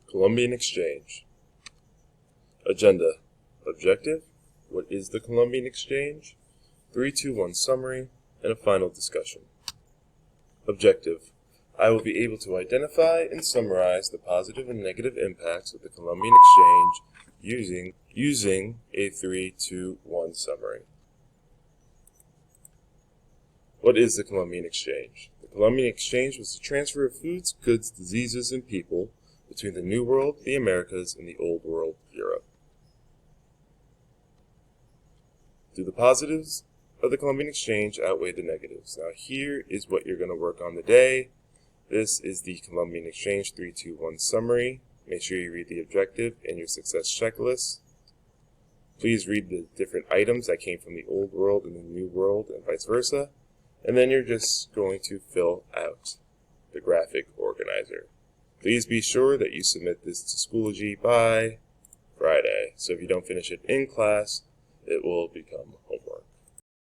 Colombian Exchange. Agenda. Objective. What is the Colombian Exchange? 3-2-1 summary, and a final discussion. Objective. I will be able to identify and summarize the positive and negative impacts of the Colombian Exchange using a 3-2-1 summary. What is the Colombian Exchange? The Colombian Exchange was the transfer of foods, goods, diseases, and people between the New World, the Americas, and the Old World, Europe. Do the positives of the Colombian Exchange outweigh the negatives? Now here is what you're going to work on today. This is the Colombian Exchange 3-2-1 summary. Make sure you read the objective and your success checklist. Please read the different items that came from the Old World and the New World and vice versa. And then you're just going to fill out the graphic organizer. Please be sure that you submit this to Schoology by Friday. So if you don't finish it in class, it will become homework.